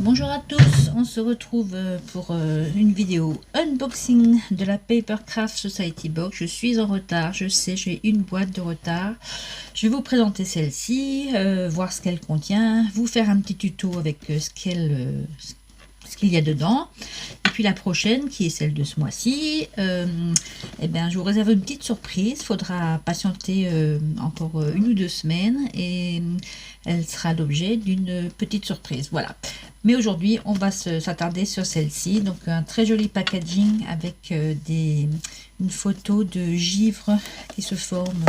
Bonjour à tous, on se retrouve pour une vidéo unboxing de la Papercraft Society Box. Je suis en retard, je sais, j'ai une boîte de retard. Je vais vous présenter celle-ci, voir ce qu'elle contient, vous faire un petit tuto avec ce qu'il y a dedans. Et puis la prochaine, qui est celle de ce mois-ci, eh bien, je vous réserve une petite surprise. Il faudra patienter encore une ou deux semaines et elle sera l'objet d'une petite surprise. Voilà. Mais aujourd'hui, on va s'attarder sur celle-ci. Donc, un très joli packaging avec une photo de givre qui se forme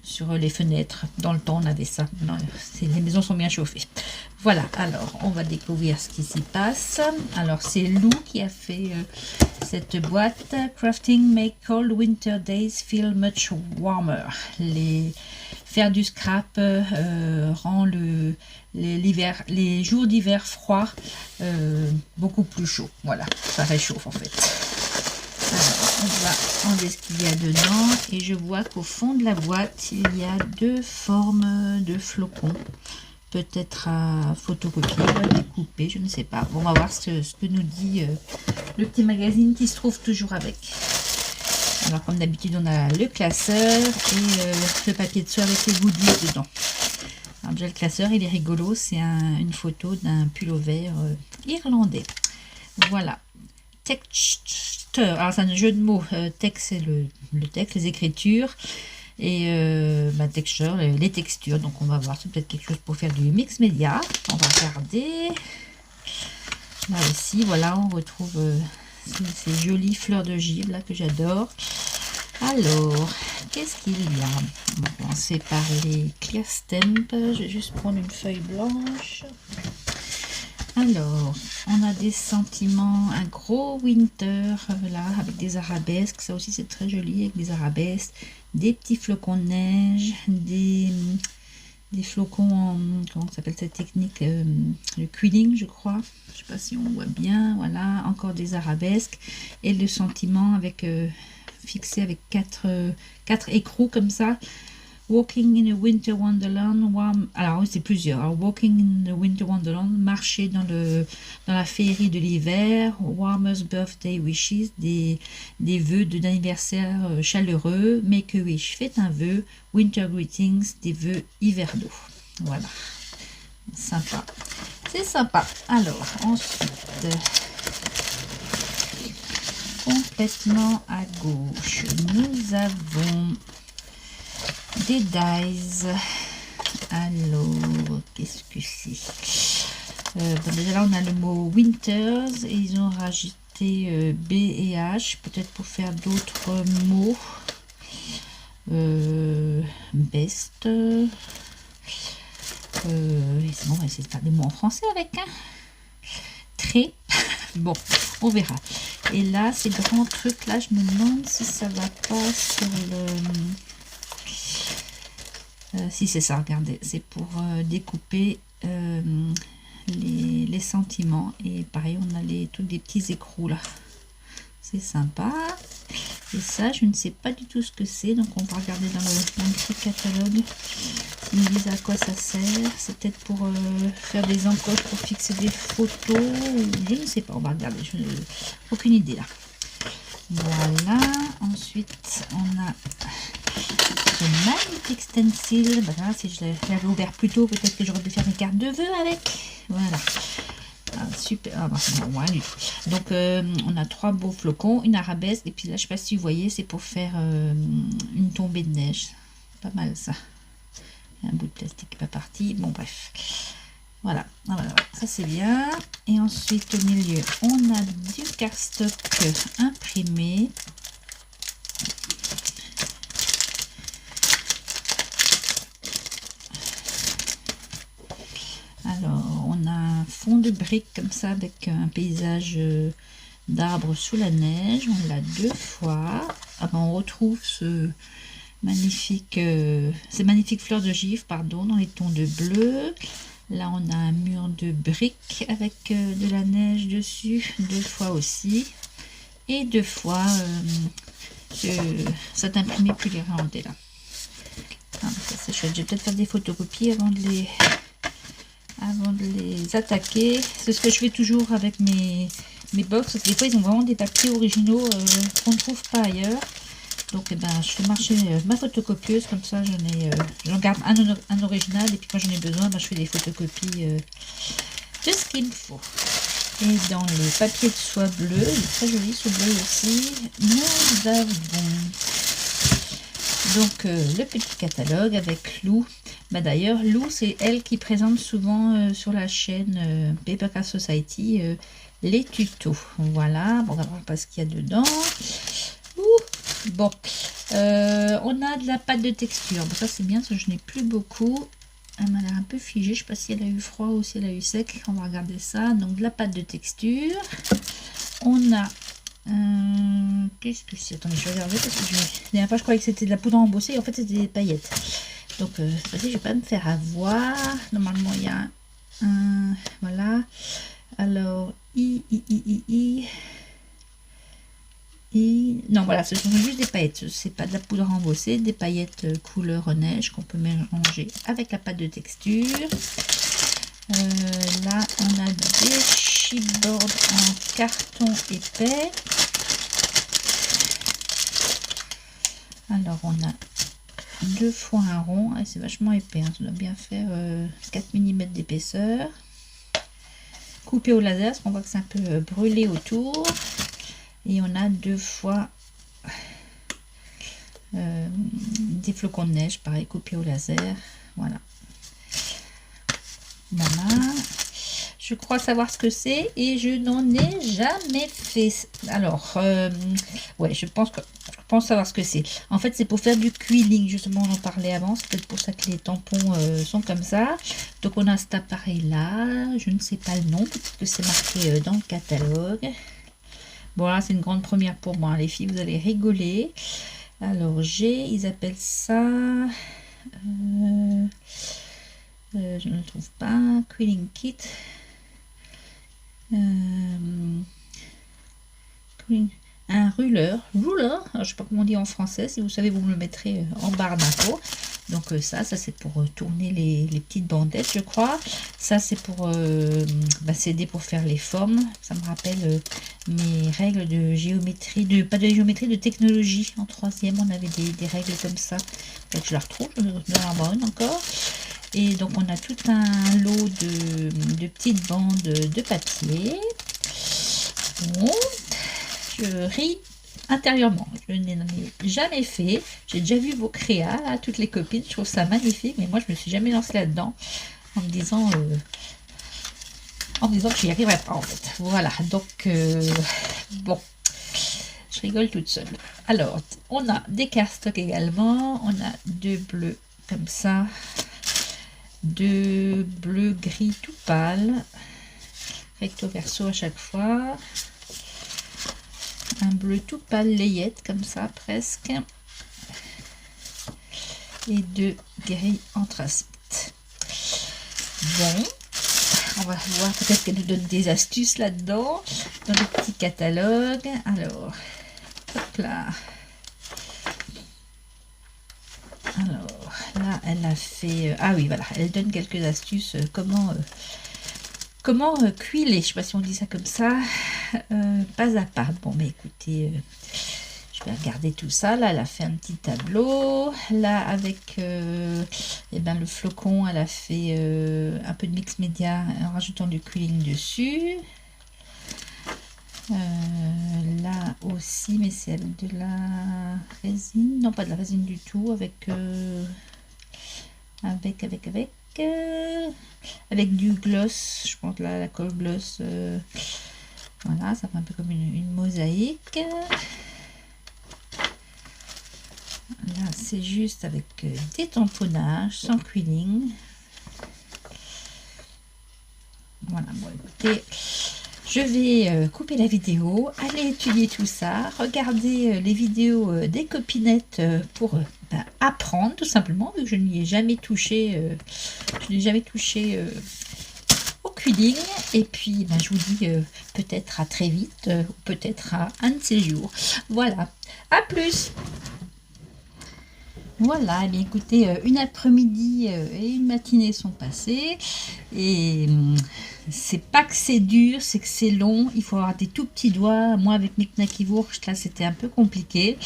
sur les fenêtres. Dans le temps, on avait ça. Non, les maisons sont bien chauffées. Voilà, alors, on va découvrir ce qui s'y passe. Alors, c'est Lou qui a fait cette boîte. Crafting make cold winter days feel much warmer. Faire du scrap rend les jours d'hiver froids beaucoup plus chauds. Voilà, ça réchauffe en fait. Alors, on va enlever ce qu'il y a dedans et je vois qu'au fond de la boîte, il y a deux formes de flocons. Peut-être à photocopier, à découper, je ne sais pas. Bon, on va voir ce que nous dit le petit magazine qui se trouve toujours avec. Alors, comme d'habitude, on a le classeur et le papier dessus avec les goodies dedans. Alors, déjà, le classeur, il est rigolo. C'est une photo d'un pullover irlandais. Voilà. Texture. Alors, c'est un jeu de mots. Texte, c'est le texte, les écritures. Et texture, les textures. Donc, on va voir. C'est peut-être quelque chose pour faire du mix média. On va regarder. Là aussi, voilà, on retrouve ces jolies fleurs de givre là que j'adore. Alors, qu'est-ce qu'il y a? On va commencer par les clear stamps. Je vais juste prendre une feuille blanche. Alors, on a des sentiments, un gros winter là avec des arabesques. Ça aussi c'est très joli avec des arabesques, des petits flocons de neige, des flocons en, comment s'appelle cette technique, le quilling je crois. Je sais pas si on voit bien. Voilà, encore des arabesques et le sentiment avec fixé avec quatre écrous comme ça. Walking in a winter wonderland, alors c'est plusieurs. Alors, walking in a winter wonderland, marcher dans la féerie de l'hiver. Warmer's birthday wishes, des vœux d'anniversaire chaleureux. Make a wish, faites un vœu. Winter greetings, des vœux hivernaux. Voilà, sympa. C'est sympa. Alors ensuite, complètement à gauche, nous avons des dies. Alors, qu'est-ce que c'est? Déjà là, on a le mot winters et ils ont rajouté B et H, peut-être pour faire d'autres mots. Best. C'est bon, on va essayer de faire des mots en français avec. Hein. Très. Bon, on verra. Et là, ces grands trucs là, je me demande si ça va pas sur le... si c'est ça, regardez, c'est pour découper les sentiments. Et pareil, on a tous des petits écrous là. C'est sympa. Et ça, je ne sais pas du tout ce que c'est. Donc, on va regarder dans le petit catalogue. Ils me disent à quoi ça sert. C'est peut-être pour faire des encoches, pour fixer des photos. Je ne sais pas. On va regarder. Je n'ai aucune idée là. Voilà. Ensuite, on a ce magnifique stencil. Ben là, si je l'avais ouvert plus tôt, peut-être que j'aurais pu faire mes cartes de vœux avec. Voilà. Ah, super. Ah, bah, non, rien du tout. Donc, on a trois beaux flocons, une arabesque. Et puis là, je sais pas si vous voyez, c'est pour faire une tombée de neige. Pas mal ça. Un bout de plastique qui n'est pas parti. Bon, bref. Voilà. Voilà. Ça, c'est bien. Et ensuite, au milieu, on a du cardstock imprimé. Alors, on a un fond de briques comme ça avec un paysage d'arbres sous la neige. On l'a deux fois. Ah ben, on retrouve ces magnifiques fleurs de givre, pardon, dans les tons de bleu. Là, on a un mur de briques avec de la neige dessus, deux fois aussi. Et deux fois cet imprimé plus irlandais là. Ah, ça c'est chouette. Je vais peut-être faire des photocopies avant avant de les attaquer. C'est ce que je fais toujours avec mes box. Des fois, ils ont vraiment des papiers originaux qu'on ne trouve pas ailleurs. Donc, eh ben, je fais marcher ma photocopieuse. Comme ça, j'en garde un original. Et puis, quand j'en ai besoin, ben, je fais des photocopies de ce qu'il me faut. Et dans le papier de soie bleu, il est très joli ce bleu aussi, nous avons donc le petit catalogue avec Lou. Bah, d'ailleurs, Lou, c'est elle qui présente souvent sur la chaîne Papercraft Society les tutos. Voilà, bon, on va voir pas ce qu'il y a dedans. Bon, on a de la pâte de texture. Bon, ça c'est bien, ça je n'ai plus beaucoup. Elle m'a l'air un peu figée, je ne sais pas si elle a eu froid ou si elle a eu sec. On va regarder ça. Donc de la pâte de texture. On a... qu'est-ce que c'est? Attendez, je vais regarder parce que la dernière fois je croyais que c'était de la poudre embossée. En fait c'était des paillettes. Donc cette fois-ci je ne vais pas me faire avoir. Normalement il y a un... Voilà. Alors, non, voilà, ce sont juste des paillettes. C'est pas de la poudre embossée, des paillettes couleur neige qu'on peut mélanger avec la pâte de texture. Là, on a des chipboards en carton épais. Alors, on a 2 fois un rond. Et c'est vachement épais, hein. Ça doit bien faire 4 mm d'épaisseur. Coupé au laser, parce qu'on voit que c'est un peu brûlé autour. Et on a 2 fois des flocons de neige, pareil, coupés au laser. Voilà. Voilà. Je crois savoir ce que c'est et je n'en ai jamais fait. Alors, ouais, je pense savoir ce que c'est. En fait, c'est pour faire du quilling, justement, on en parlait avant. C'est peut-être pour ça que les tampons sont comme ça. Donc, on a cet appareil-là. Je ne sais pas le nom, peut-être que c'est marqué dans le catalogue. Bon, là, c'est une grande première pour moi. Les filles, vous allez rigoler. Alors, ils appellent ça... je ne le trouve pas. Quilling kit. Un ruler. Alors, je ne sais pas comment on dit en français. Si vous savez, vous me le mettrez en barre d'infos. Donc ça c'est pour tourner les petites bandettes, je crois. Ça c'est pour s'aider pour faire les formes. Ça me rappelle mes règles de géométrie, pas de géométrie, de technologie. En 3e, on avait des règles comme ça. Peut-être que je la retrouve, je vais en avoir une encore. Et donc on a tout un lot de petites bandes de papier. Bon, je ris intérieurement. Je n'en ai jamais fait. J'ai déjà vu vos créas, là, toutes les copines. Je trouve ça magnifique, mais moi je me suis jamais lancée là-dedans en me disant que j'y arriverais pas en fait. Voilà, donc bon, je rigole toute seule. Alors, on a des cardstocks également. On a 2 bleus comme ça, 2 bleus gris tout pâle, recto verso à chaque fois. Un bleu tout pâle layette comme ça presque, et 2 gris anthracite. Bon, on va voir, peut-être qu'elle nous donne des astuces là-dedans dans le petit catalogue. Alors, hop là. Alors là, elle a fait... ah oui, voilà, elle donne quelques astuces. Comment cuiler, je sais pas si on dit ça comme ça, pas à pas. Bon, mais écoutez, je vais regarder tout ça. Là, elle a fait un petit tableau. Là, avec le flocon, elle a fait un peu de mix média en rajoutant du quilling dessus. Là aussi, mais c'est avec de la résine. Non, pas de la résine du tout, avec du gloss, je pense là, la colle gloss. Voilà, ça fait un peu comme une mosaïque. Là, c'est juste avec des tamponnages, sans quilling. Voilà, bon, écoutez, je vais couper la vidéo, aller étudier tout ça, regarder les vidéos des copinettes pour apprendre tout simplement, vu que je n'y ai jamais touché, au quilling. Et puis je vous dis peut-être à très vite, ou peut-être à un de ces jours. Voilà, à plus. Voilà, eh bien écoutez, une après-midi et une matinée sont passées et c'est pas que c'est dur, c'est que c'est long. Il faut avoir des tout petits doigts. Moi, avec mes Knacky Wurst, là, c'était un peu compliqué.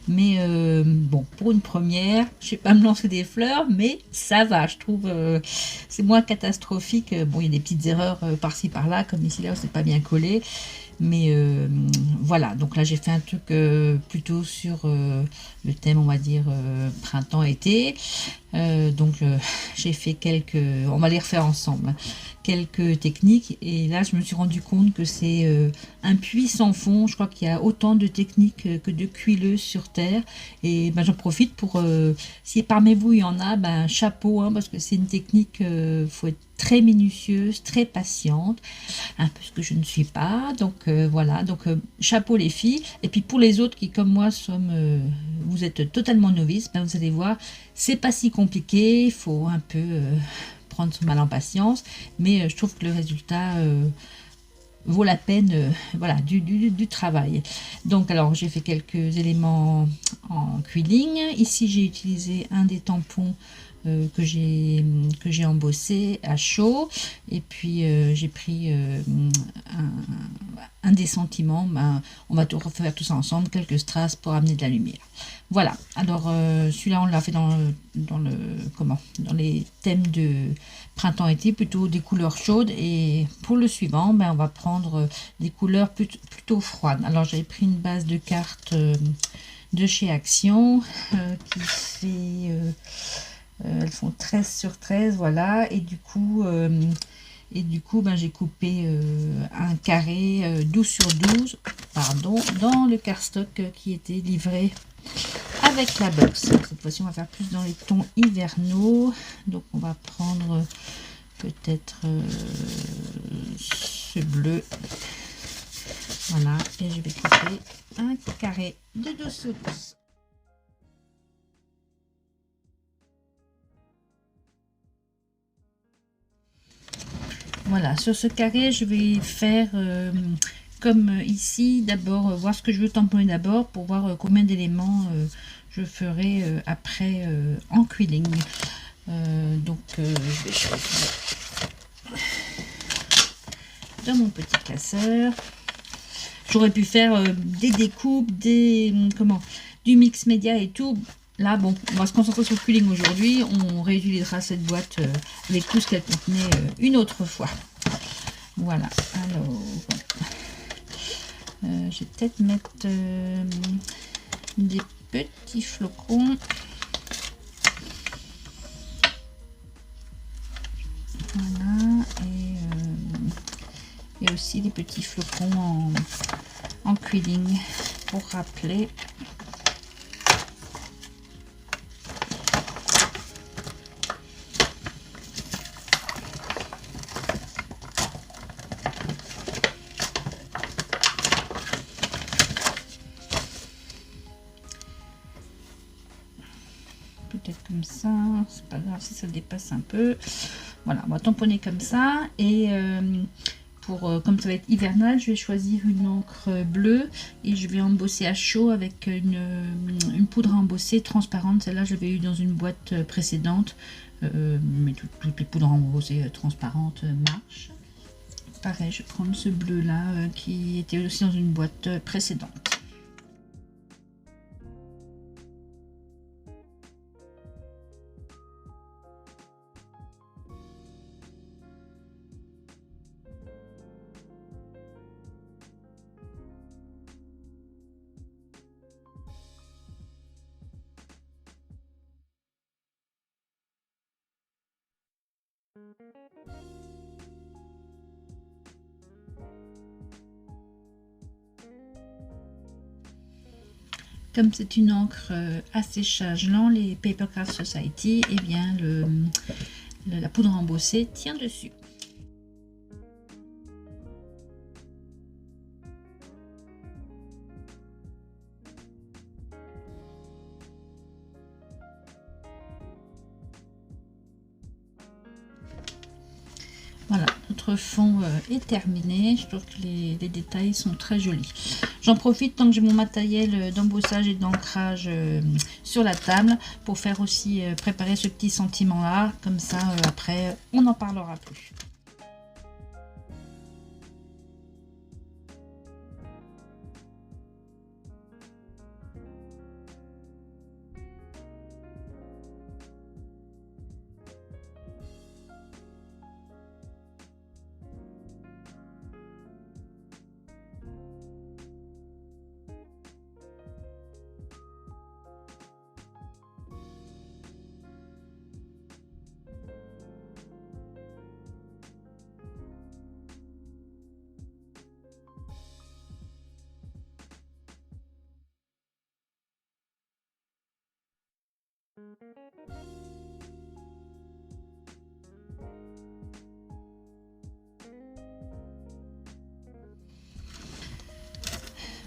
Mais bon, pour une première, je vais pas me lancer des fleurs, mais ça va, je trouve. C'est moins catastrophique. Bon, il y a des petites erreurs par-ci par-là, comme ici là, où c'est pas bien collé. Mais voilà, donc là j'ai fait un truc plutôt sur le thème, on va dire, printemps-été. J'ai fait quelques, on va les refaire ensemble, hein, quelques techniques. Et là je me suis rendu compte que c'est un puits sans fond. Je crois qu'il y a autant de techniques que de cuileuses sur Terre. Et ben, j'en profite pour, si parmi vous il y en a, ben, chapeau, hein, parce que c'est une technique, faut être très minutieuse, très patiente, un peu ce que je ne suis pas. Donc voilà, donc chapeau les filles. Et puis pour les autres qui comme moi sommes, vous êtes totalement novices, ben, vous allez voir, c'est pas si compliqué, il faut un peu prendre son mal en patience, mais je trouve que le résultat vaut la peine, voilà, du travail. Donc alors j'ai fait quelques éléments en quilling. Ici j'ai utilisé un des tampons que j'ai embossé à chaud, et puis j'ai pris un des sentiments. Ben, on va tout refaire tout ça ensemble, quelques strass pour amener de la lumière. Voilà, alors celui-là on l'a fait dans les thèmes de printemps-été, plutôt des couleurs chaudes, et pour le suivant ben, on va prendre des couleurs plutôt froides. Alors j'avais pris une base de cartes de chez Action qui fait elles font 13 sur 13, voilà, et du coup ben, j'ai coupé un carré 12 sur 12, pardon, dans le cardstock qui était livré avec la box. Cette fois-ci on va faire plus dans les tons hivernaux, donc on va prendre peut-être ce bleu, voilà, et je vais couper un carré de 12 sur 12. Voilà, sur ce carré, je vais faire comme ici, d'abord voir ce que je veux tamponner d'abord pour voir combien d'éléments je ferai après en quilling. Je vais choisir dans mon petit classeur. J'aurais pu faire des découpes, du mix média et tout. Là, bon, on va se concentrer sur le quilling aujourd'hui. On réutilisera cette boîte avec tout ce qu'elle contenait une autre fois. Voilà, alors, je vais peut-être mettre des petits flocons. Voilà, et aussi des petits flocons en quilling pour rappeler. Peut-être comme ça, c'est pas grave si ça dépasse un peu. Voilà, on va tamponner comme ça. Et comme ça va être hivernal, je vais choisir une encre bleue et je vais embosser à chaud avec une poudre à embosser transparente. Celle-là, je l'avais eu dans une boîte précédente, mais toutes les poudres à embosser transparentes marchent. Pareil, je vais prendre ce bleu-là qui était aussi dans une boîte précédente. Comme c'est une encre à séchage lent, les Papercraft Society, et bien la poudre embossée tient dessus. Voilà, notre fond est terminé. Je trouve que les détails sont très jolis. J'en profite tant que j'ai mon matériel d'embossage et d'ancrage sur la table pour faire aussi préparer ce petit sentiment là, comme ça après on n'en parlera plus.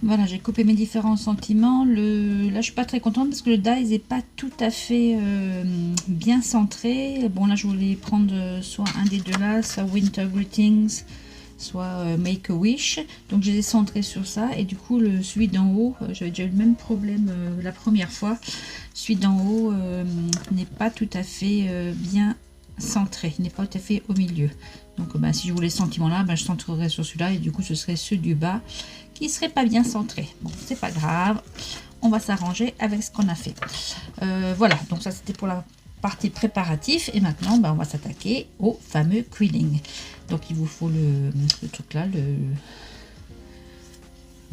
Voilà, j'ai coupé mes différents sentiments. Là, je suis pas très contente parce que le die n'est pas tout à fait bien centré. Bon, là, je voulais prendre soit un des deux là, soit Winter Greetings, soit Make a Wish. Donc, je les ai centrés sur ça. Et du coup, celui d'en haut, j'avais déjà eu le même problème la première fois. Celui d'en haut n'est pas tout à fait bien centré, n'est pas tout à fait au milieu. Donc, si je voulais ce sentiment-là, je centrerais sur celui-là. Et du coup, ce serait ceux du bas qui serait pas bien centré. Bon, c'est pas grave, on va s'arranger avec ce qu'on a fait. Voilà, donc ça c'était pour la partie préparatif. Et maintenant, on va s'attaquer au fameux quilling. Donc il vous faut le truc là, le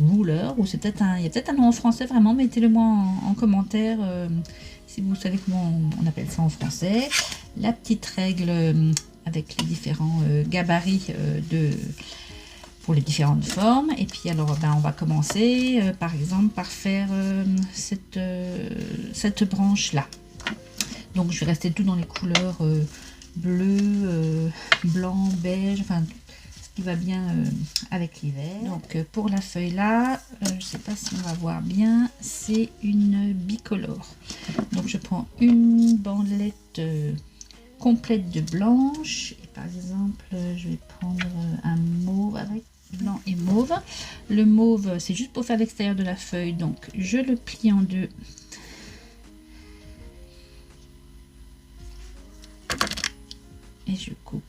ruler, ou c'est peut-être il y a peut-être un nom en français vraiment, mettez-le moi en commentaire si vous savez comment on appelle ça en français. La petite règle avec les différents gabarits pour les différentes formes. Et puis alors on va commencer par exemple par faire cette branche là. Donc je vais rester tout dans les couleurs bleu, blanc, beige, enfin ce qui va bien avec l'hiver. Donc pour la feuille là, je sais pas si on va voir bien, c'est une bicolore. Donc je prends une bandelette complète de blanche, et par exemple je vais prendre un mauve avec blanc et mauve. Le mauve c'est juste pour faire l'extérieur de la feuille, donc je le plie en deux et je coupe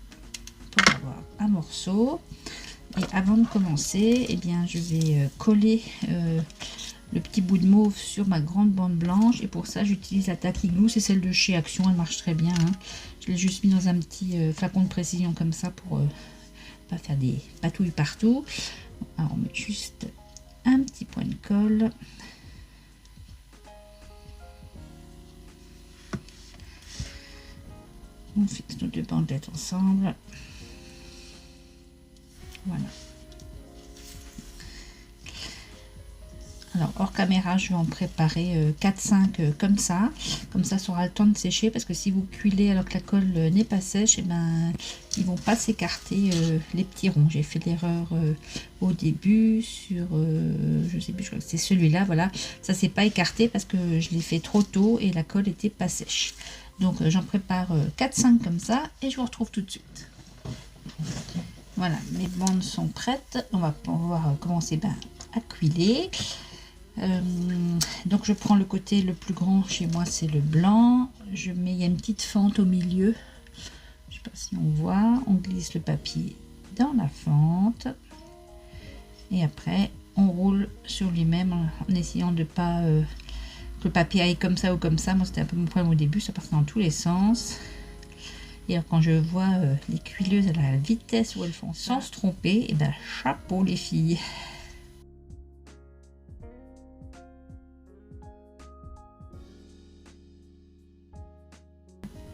pour avoir un morceau. Et avant de commencer, eh bien je vais coller le petit bout de mauve sur ma grande bande blanche, et pour ça j'utilise la Tacky Glue, c'est celle de chez Action, elle marche très bien hein. Je l'ai juste mis dans un petit flacon de précision comme ça pour pas faire des patouilles partout. Alors on met juste un petit point de colle. On fixe nos deux bandelettes ensemble. Voilà. Alors hors caméra, je vais en préparer 4-5 comme ça aura le temps de sécher, parce que si vous cuilez alors que la colle n'est pas sèche, et ils vont pas s'écarter les petits ronds. J'ai fait l'erreur au début sur je sais plus, je crois que c'est celui-là, voilà, ça s'est pas écarté parce que je l'ai fait trop tôt et la colle était pas sèche. Donc j'en prépare 4-5 comme ça et je vous retrouve tout de suite. Voilà, mes bandes sont prêtes, on va pouvoir commencer à cuiler. Donc je prends le côté le plus grand, chez moi c'est le blanc, je mets, il y a une petite fente au milieu, je sais pas si on voit, on glisse le papier dans la fente et après on roule sur lui-même en essayant de pas que le papier aille comme ça ou comme ça. Moi c'était un peu mon problème au début, ça passe dans tous les sens. Et alors quand je vois les cuileuses à la vitesse où elles font sans se tromper, et chapeau les filles.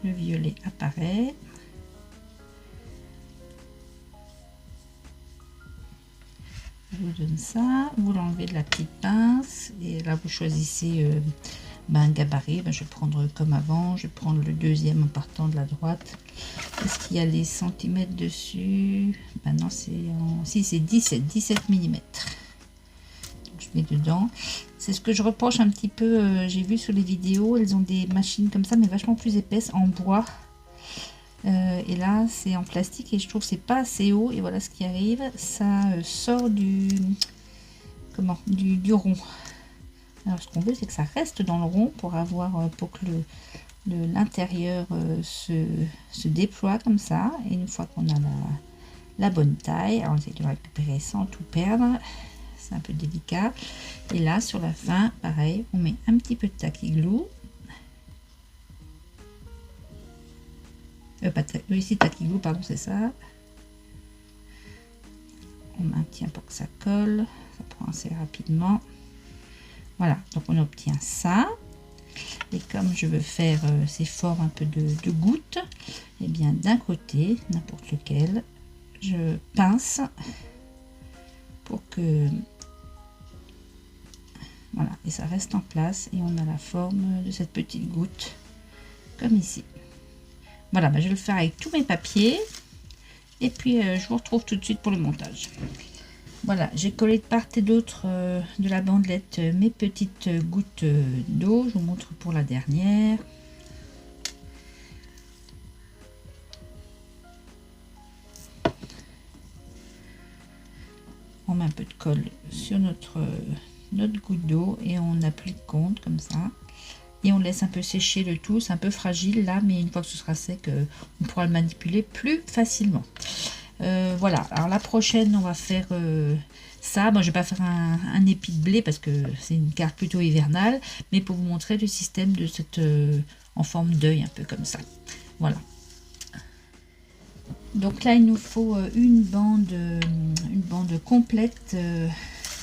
Le violet apparaît. Je vous donne ça, vous l'enlevez de la petite pince et là vous choisissez un gabarit. Je vais prendre comme avant, je vais prendre le deuxième en partant de la droite. Est-ce qu'il y a les centimètres dessus? Non, c'est si, c'est 17 mm. Je mets dedans. C'est ce que je reproche un petit peu, j'ai vu sur les vidéos, elles ont des machines comme ça mais vachement plus épaisses en bois. Et là c'est en plastique et je trouve que c'est pas assez haut, et voilà ce qui arrive, ça sort du du rond. Alors ce qu'on veut, c'est que ça reste dans le rond pour avoir pour que l'intérieur se déploie comme ça. Et une fois qu'on a la bonne taille, on essaie de le récupérer sans tout perdre. C'est un peu délicat. Et là, sur la fin, pareil, on met un petit peu de tacky glue. Ici, tacky glue, pardon, c'est ça. On maintient pour que ça colle. Ça prend assez rapidement. Voilà, donc on obtient ça. Et comme je veux faire ces formes un peu de gouttes, et bien d'un côté, n'importe lequel, je pince pour que voilà, et ça reste en place et on a la forme de cette petite goutte comme ici. Voilà, je vais le faire avec tous mes papiers et puis je vous retrouve tout de suite pour le montage. Voilà, j'ai collé de part et d'autre de la bandelette mes petites gouttes d'eau. Je vous montre pour la dernière. On met un peu de colle sur notre goutte d'eau et on applique compte comme ça. Et on laisse un peu sécher le tout. C'est un peu fragile là, mais une fois que ce sera sec, on pourra le manipuler plus facilement. Voilà, alors la prochaine, on va faire ça. Bon, je vais pas faire un épi de blé parce que c'est une carte plutôt hivernale, mais pour vous montrer le système de cette en forme d'œil, un peu comme ça. Voilà. Donc là, il nous faut une bande complète,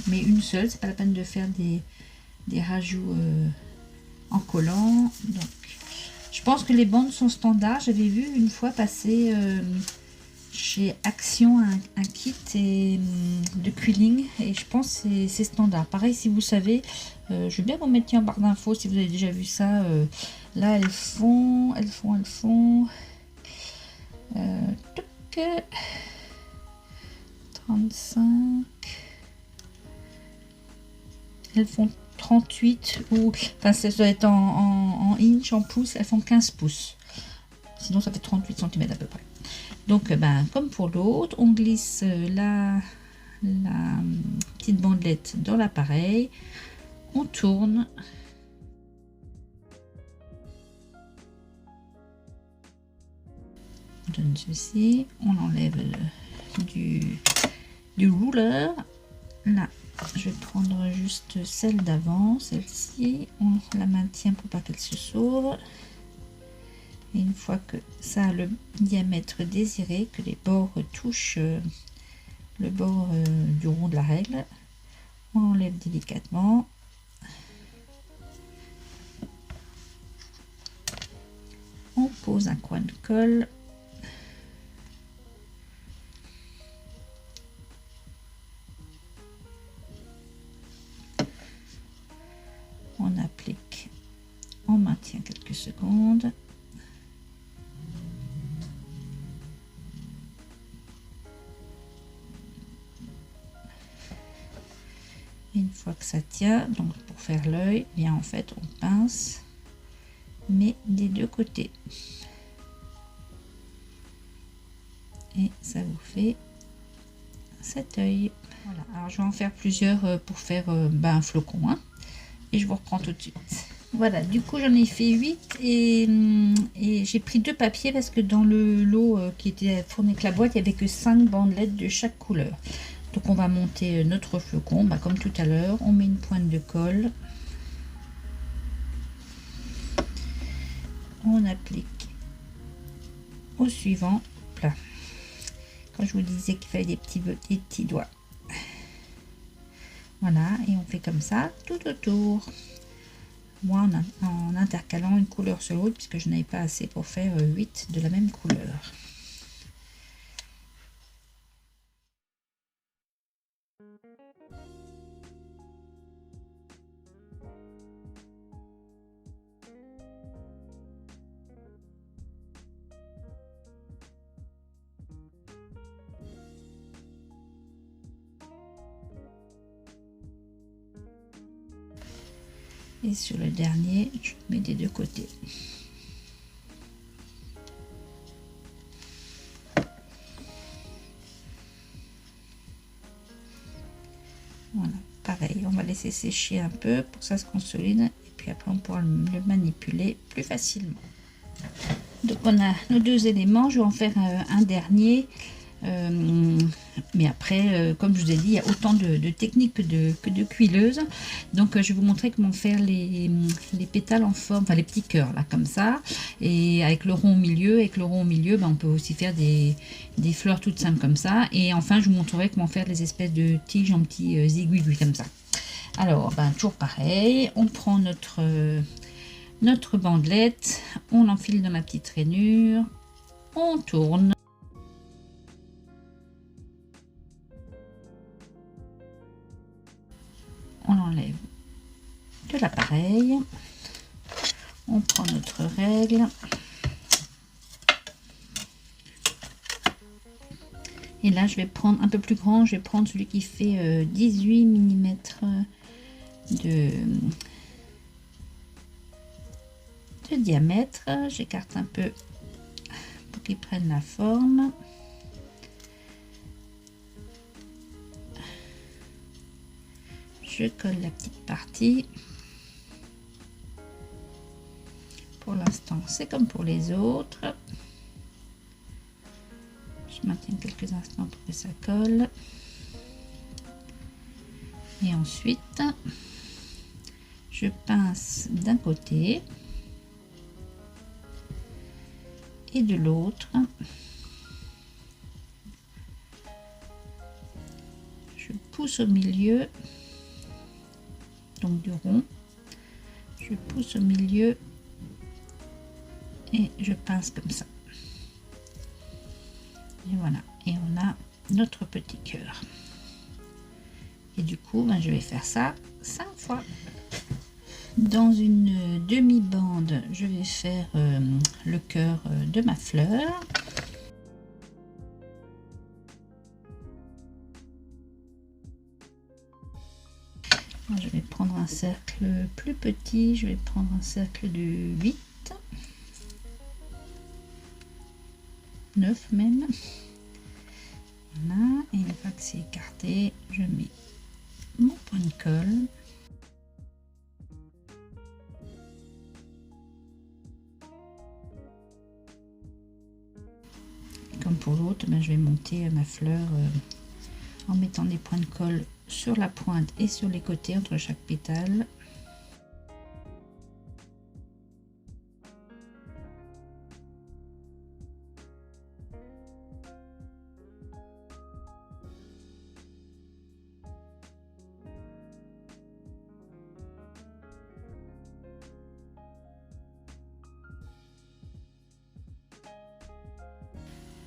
mais une seule. C'est pas la peine de faire des rajouts en collant. Donc, je pense que les bandes sont standards. J'avais vu une fois passer chez Action un kit de quilling et je pense que c'est standard. Pareil, si vous savez, je vais bien vous mettre en barre d'infos si vous avez déjà vu ça. Là, elles font 35, elles font 38 ou enfin ça doit être en inch, en pouces, elles font 15 pouces, sinon ça fait 38 cm à peu près. Donc comme pour l'autre, on glisse la petite bandelette dans l'appareil, on tourne, on donne ceci, on enlève du rouleur. Là, je vais prendre juste celle d'avant, celle-ci, on la maintient pour pas qu'elle se sauve. Et une fois que ça a le diamètre désiré, que les bords touchent le bord du rond de la règle, on enlève délicatement. On pose un coin de colle. On applique, on maintient quelques secondes. Et une fois que ça tient, donc pour faire l'œil, bien en fait on pince, mais des deux côtés. Et ça vous fait cet œil. Voilà, alors je vais en faire plusieurs pour faire un flocon, hein, et je vous reprends tout de suite. Voilà, du coup j'en ai fait 8 et j'ai pris 2 papiers parce que dans le lot qui était fourni avec la boîte, il n'y avait que 5 bandelettes de chaque couleur. Donc on va monter notre flocon, comme tout à l'heure, on met une pointe de colle. On applique au suivant, là. Quand je vous disais qu'il fallait des petits doigts. Voilà, et on fait comme ça tout autour. Moi en intercalant une couleur sur l'autre puisque je n'avais pas assez pour faire 8 de la même couleur. Et sur le dernier, je mets des deux côtés. Voilà, pareil pareil, on va laisser sécher un peu pour que ça se consolide. Et puis après, on pourra le manipuler plus facilement. Donc on a nos deux éléments. Je vais en faire un dernier. Mais après, comme je vous ai dit, il y a autant de techniques que de cuileuse. Donc je vais vous montrer comment faire les pétales en forme, enfin les petits cœurs là comme ça, et avec le rond au milieu. Avec le rond au milieu, ben, on peut aussi faire des fleurs toutes simples comme ça. Et enfin, je vous montrerai comment faire les espèces de tiges en petits aiguilles comme ça. Alors, ben, toujours pareil, on prend notre bandelette, on l'enfile dans la petite rainure, on tourne. On enlève de l'appareil, on prend notre règle et là je vais prendre un peu plus grand, je vais prendre celui qui fait 18 mm de diamètre. J'écarte un peu pour qu'il prenne la forme. Je colle la petite partie. Pour l'instant, c'est comme pour les autres. Je maintiens quelques instants pour que ça colle. Et ensuite, je pince d'un côté et de l'autre. Je pousse au milieu. Donc du rond, je pousse au milieu et je pince comme ça. Et voilà, et on a notre petit cœur. Et du coup, ben, je vais faire ça 5 fois. Dans une demi-bande, je vais faire le cœur de ma fleur. Je vais prendre un cercle plus petit, je vais prendre un cercle de 8, 9 même. Voilà, et une fois que c'est écarté, je mets mon point de colle. Comme pour l'autre, ben, je vais monter ma fleur en mettant des points de colle sur la pointe et sur les côtés entre chaque pétale.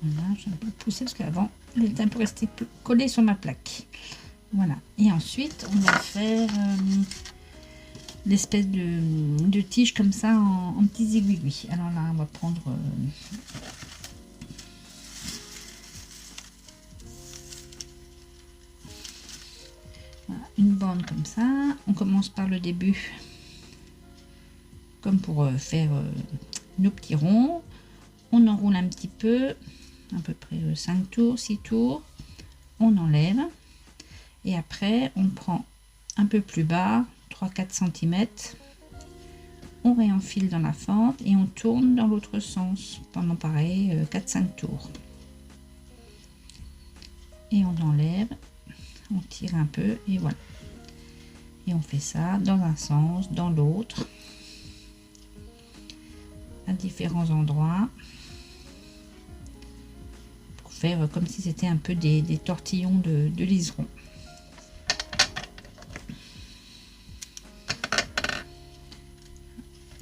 Voilà, j'ai un peu poussé parce qu'avant, il était un peu resté collé sur ma plaque. Voilà, et ensuite on va faire l'espèce de tige comme ça en petits aiguilles. Alors là, on va prendre voilà, une bande comme ça. On commence par le début, comme pour faire nos petits ronds. On enroule un petit peu, à peu près 5 tours, 6 tours. On enlève. Et après, on prend un peu plus bas, 3-4 cm. On réenfile dans la fente et on tourne dans l'autre sens pendant pareil 4-5 tours. Et on enlève, on tire un peu et voilà. Et on fait ça dans un sens, dans l'autre, à différents endroits. Pour faire comme si c'était un peu des tortillons de liseron.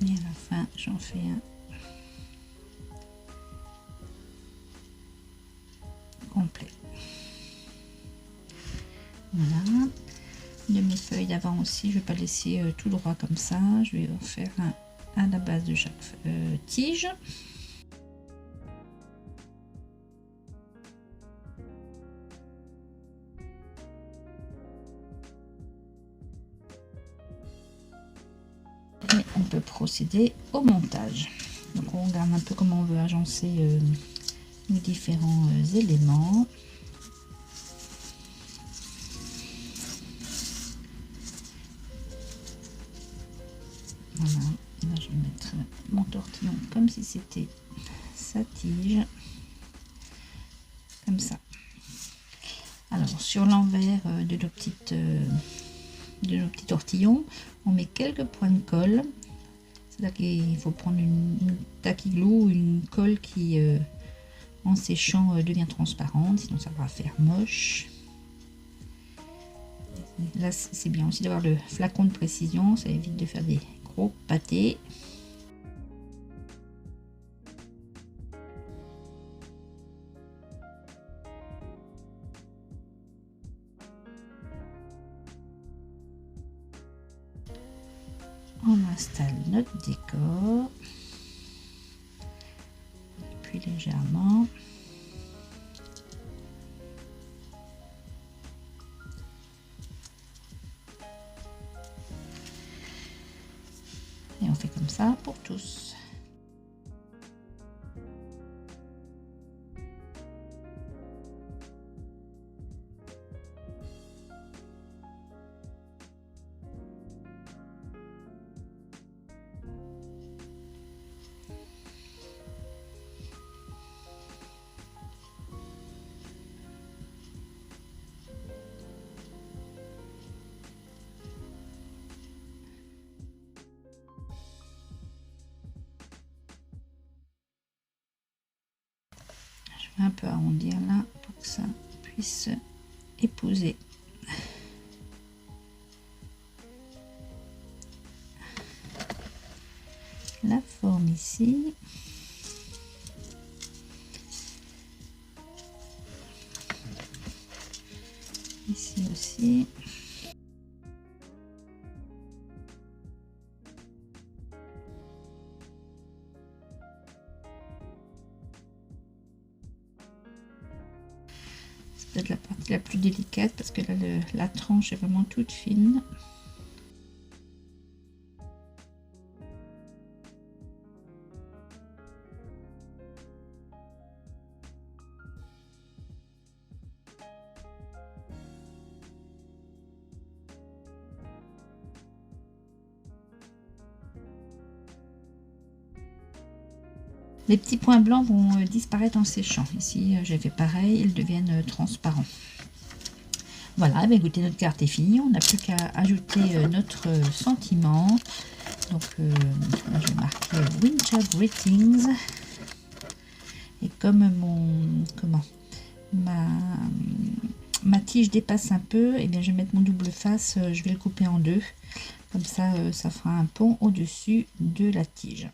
Et à la fin, j'en fais un complet. Voilà. De mes feuilles d'avant aussi, je ne vais pas laisser tout droit comme ça. Je vais en faire un à la base de chaque tige. Et on peut procéder au montage. Donc on regarde un peu comment on veut agencer nos différents éléments. Voilà, et là je vais mettre mon tortillon comme si c'était sa tige, comme ça. Alors sur l'envers de nos petits tortillons, on met quelques points de colle. C'est là qu'il faut prendre une taquiglou, une colle qui en séchant devient transparente, sinon ça va faire moche. Là c'est bien aussi d'avoir le flacon de précision, ça évite de faire des gros pâtés. On installe notre décor, puis légèrement. Et on fait comme ça pour tous. Je vais un peu arrondir là pour que ça puisse épouser la forme ici. Ici aussi. C'est peut-être la partie la plus délicate parce que là la tranche est vraiment toute fine. Les petits points blancs vont disparaître en séchant. Ici, j'ai fait pareil, ils deviennent transparents. Voilà, bah écoutez, notre carte est finie. On n'a plus qu'à ajouter notre sentiment. Donc, là, je vais marquer Winter Greetings. Et comme ma tige dépasse un peu, et bien, je vais mettre mon double face. Je vais le couper en deux. Comme ça, ça fera un pont au-dessus de la tige.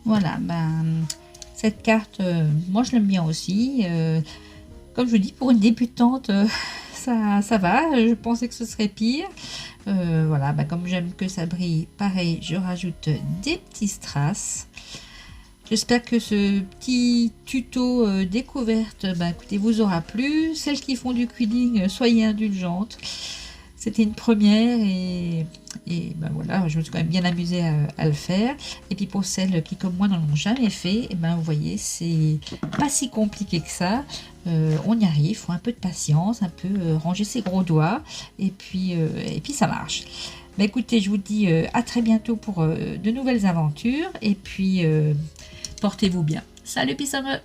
Voilà, ben, cette carte, moi je l'aime bien aussi. Comme je vous dis, pour une débutante, ça va. Je pensais que ce serait pire. Voilà, ben, comme j'aime que ça brille, pareil, je rajoute des petits strass. J'espère que ce petit tuto découverte, ben, écoutez, vous aura plu. Celles qui font du quilling, soyez indulgentes. C'était une première et ben voilà, je me suis quand même bien amusée à le faire. Et puis pour celles qui comme moi n'en ont jamais fait, et ben vous voyez, c'est pas si compliqué que ça. On y arrive, il faut un peu de patience, un peu ranger ses gros doigts et puis ça marche. Ben écoutez, je vous dis à très bientôt pour de nouvelles aventures et puis portez-vous bien. Salut, peace and love.